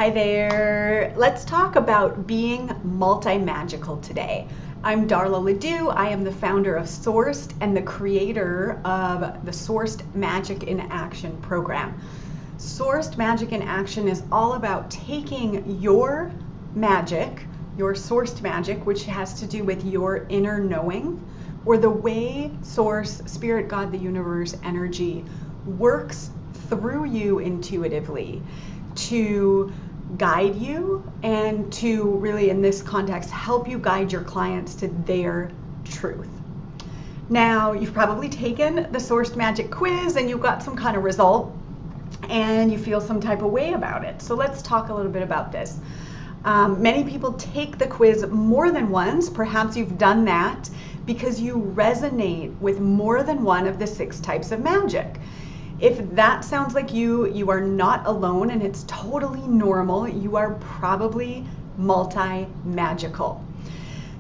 Hi there. Let's talk about being multi-magical today. I'm Darla Ledoux. I am the founder of Sourced and the creator of the Sourced Magic in Action program. Sourced Magic in Action is all about taking your magic, your sourced magic, which has to do with your inner knowing, or the way Source, Spirit, God, the universe, energy works through you intuitively to guide you and to really, in this context, help you guide your clients to their truth. Now, you've probably taken the Sourced Magic quiz and you got some kind of result and you feel some type of way about it. So let's talk a little bit about this. Many people take the quiz more than once. Perhaps you've done that because you resonate with more than one of the 6 types of magic. If that sounds like you are not alone, and it's totally normal. You are probably multi-magical.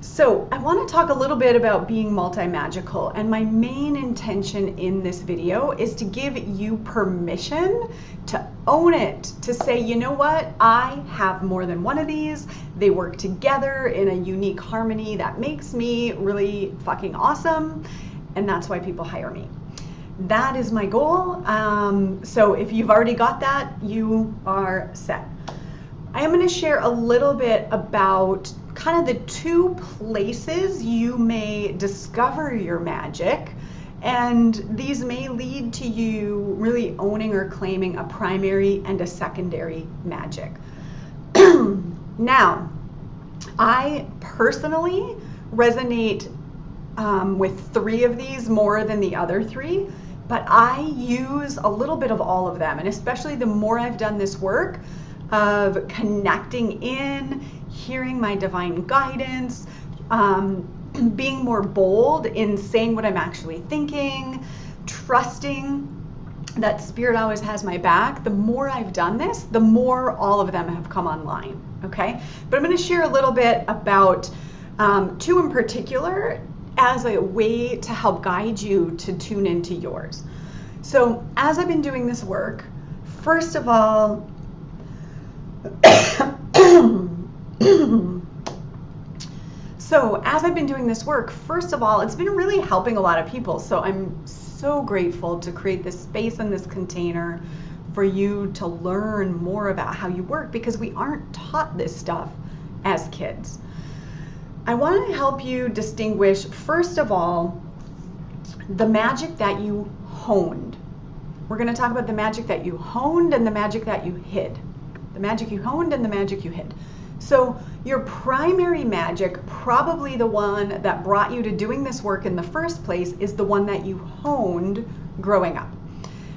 So I want to talk a little bit about being multi-magical, and my main intention in this video is to give you permission to own it, to say, you know what, I have more than one of these. They work together in a unique harmony that makes me really fucking awesome, and that's why people hire me. That is my goal. So if you've already got that, you are set. I am going to share a little bit about kind of the 2 places you may discover your magic, and these may lead to you really owning or claiming a primary and a secondary magic. Now, I personally resonate with 3 of these more than the other 3. But I use a little bit of all of them, and especially the more I've done this work of connecting in, hearing my divine guidance, being more bold in saying what I'm actually thinking, trusting that Spirit always has my back. The more I've done this, the more all of them have come online, okay? But I'm going to share a little bit about 2 in particular as a way to help guide you to tune into yours. So as I've been doing this work, first of all, it's been really helping a lot of people. So I'm so grateful to create this space and this container for you to learn more about how you work, because we aren't taught this stuff as kids. I want to help you distinguish, first of all, the magic that you honed. We're going to talk about the magic that you honed and the magic that you hid. The magic you honed and the magic you hid. So your primary magic, probably the one that brought you to doing this work in the first place, is the one that you honed growing up.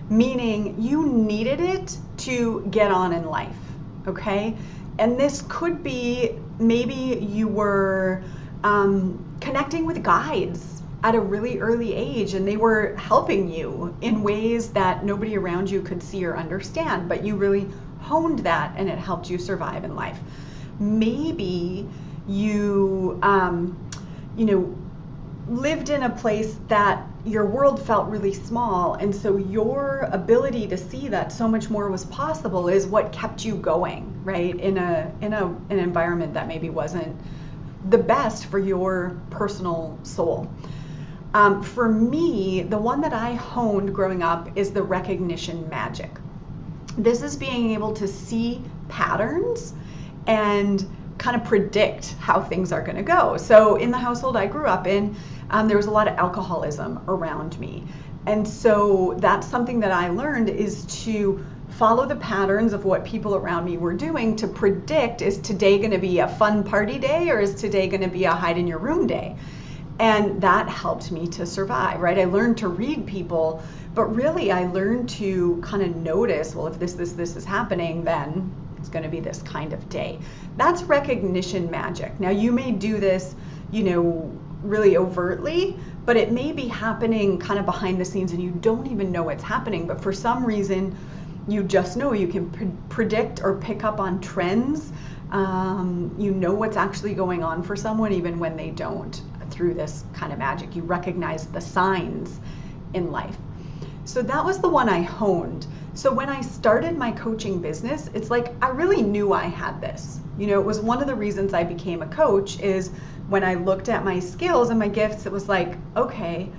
Meaning you needed it to get on in life, okay? And this could be, maybe you were connecting with guides at a really early age, and they were helping you in ways that nobody around you could see or understand, but you really honed that and it helped you survive in life. Maybe you, lived in a place that your world felt really small, and so your ability to see that so much more was possible is what kept you going, right? In an environment that maybe wasn't the best for your personal soul. For me, the one that I honed growing up is the recognition magic. This is being able to see patterns and kind of predict how things are going to go. So in the household I grew up in, there was a lot of alcoholism around me. And so that's something that I learned, is to follow the patterns of what people around me were doing to predict, is today going to be a fun party day or is today going to be a hide in your room day? And that helped me to survive, right? I learned to read people, but really I learned to kind of notice, well, if this is happening, then it's going to be this kind of day. That's recognition magic. Now you may do this, really overtly, but it may be happening kind of behind the scenes and you don't even know it's happening, but for some reason you just know you can predict or pick up on trends. You know what's actually going on for someone even when they don't, through this kind of magic. You recognize the signs in life. So that was the one I honed. So when I started my coaching business, it's like I really knew I had this. It was one of the reasons I became a coach is when I looked at my skills and my gifts, it was like, okay,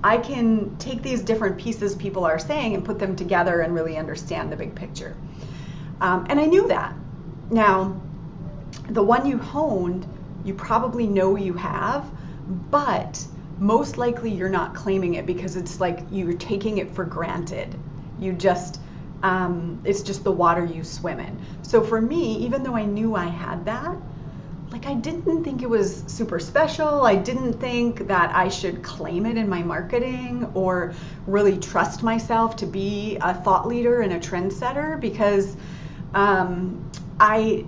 I can take these different pieces people are saying and put them together and really understand the big picture. And I knew that. Now, the one you honed, you probably know you have, but most likely you're not claiming it because it's like you're taking it for granted. You just, it's just the water you swim in. So for me, even though I knew I had that, like I didn't think it was super special. I didn't think that I should claim it in my marketing or really trust myself to be a thought leader and a trendsetter because I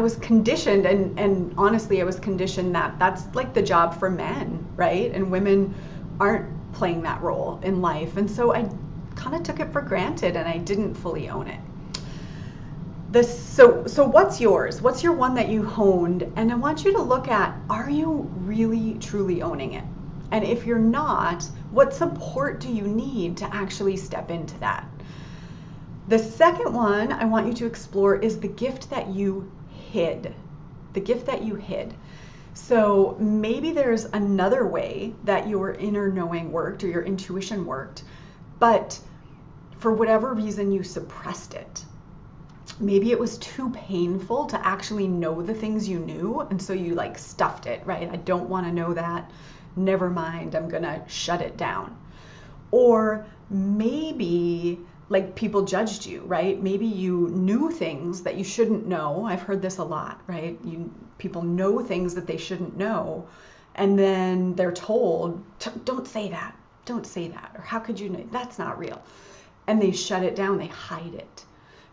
was conditioned and honestly I was conditioned that that's like the job for men, right? And women aren't playing that role in life. And so I kind of took it for granted and I didn't fully own it. So what's yours? What's your one that you honed? And I want you to look at, are you really truly owning it? And if you're not, what support do you need to actually step into that? The second one I want you to explore is the gift that you hid. The gift that you hid. So maybe there's another way that your inner knowing worked or your intuition worked, but for whatever reason you suppressed it. Maybe it was too painful to actually know the things you knew, and so you like stuffed it, right? I don't want to know that. Never mind, I'm gonna shut it down. Or maybe like people judged you, right? Maybe you knew things that you shouldn't know. I've heard this a lot, right? People know things that they shouldn't know, and then they're told, don't say that, or how could you know? That's not real. And they shut it down, they hide it.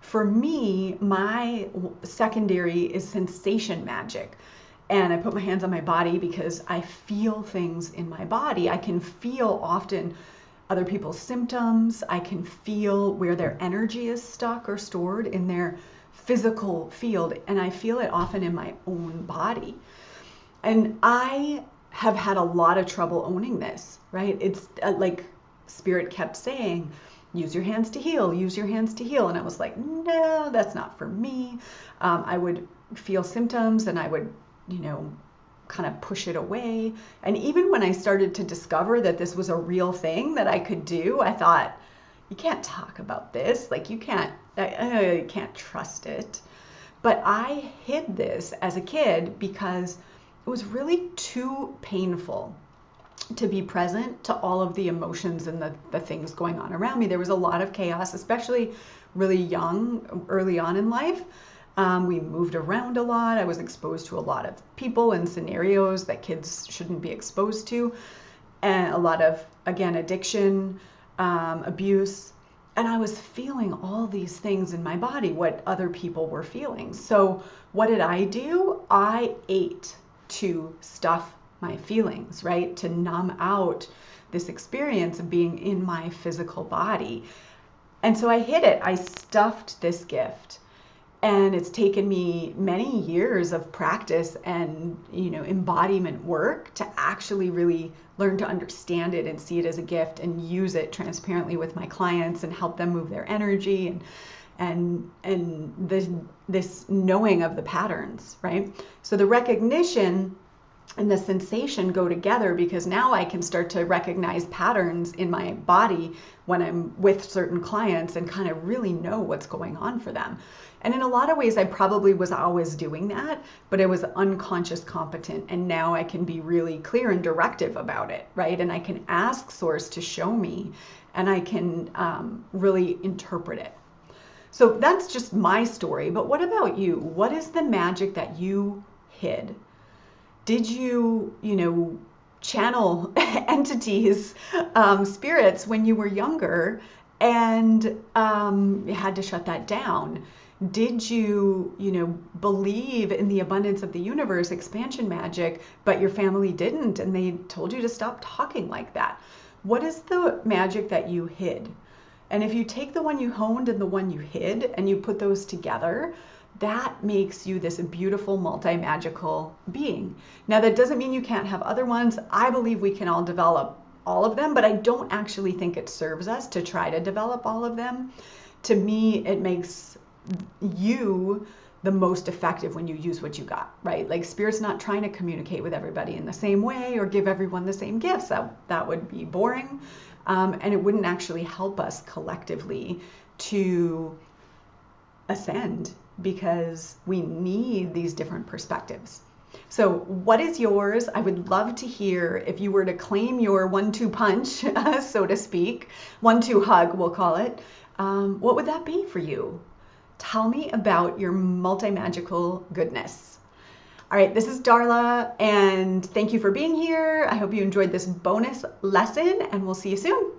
For me, my secondary is sensation magic. And I put my hands on my body because I feel things in my body. I can feel often other people's symptoms. I can feel where their energy is stuck or stored in their physical field. And I feel it often in my own body. And I have had a lot of trouble owning this, right? It's like Spirit kept saying, use your hands to heal, use your hands to heal. And I was like, no, that's not for me. I would feel symptoms and I would, kind of push it away. And even when I started to discover that this was a real thing that I could do, I thought, you can't talk about this. Like you can't trust it. But I hid this as a kid because it was really too painful to be present to all of the emotions and the things going on around me. There was a lot of chaos, especially really young, early on in life. We moved around a lot. I was exposed to a lot of people and scenarios that kids shouldn't be exposed to. And a lot of, again, addiction, abuse. And I was feeling all these things in my body, what other people were feeling. So what did I do? I ate to stuff my feelings, right? To numb out this experience of being in my physical body. And so I hid it. I stuffed this gift. And it's taken me many years of practice and, embodiment work to actually really learn to understand it and see it as a gift and use it transparently with my clients and help them move their energy and this knowing of the patterns, right? So the recognition and the sensation go together because now I can start to recognize patterns in my body when I'm with certain clients and kind of really know what's going on for them. And in a lot of ways, I probably was always doing that, but it was unconscious competent. And now I can be really clear and directive about it, right? And I can ask Source to show me and I can really interpret it. So that's just my story. But what about you? What is the magic that you hid? Did you, channel entities, spirits when you were younger and you had to shut that down? Did you, believe in the abundance of the universe, expansion magic, but your family didn't and they told you to stop talking like that? What is the magic that you hid? And if you take the one you honed and the one you hid and you put those together, that makes you this beautiful multi-magical being. Now, that doesn't mean you can't have other ones. I believe we can all develop all of them, but I don't actually think it serves us to try to develop all of them. To me, it makes you the most effective when you use what you got, right? Like Spirit's not trying to communicate with everybody in the same way or give everyone the same gifts. That would be boring. And it wouldn't actually help us collectively to ascend, because we need these different perspectives. So what is yours? I would love to hear if you were to claim your 1-2 punch, so to speak, 1-2 hug, we'll call it. What would that be for you? Tell me about your multi-magical goodness. All right, this is Darla, and thank you for being here. I hope you enjoyed this bonus lesson, and we'll see you soon.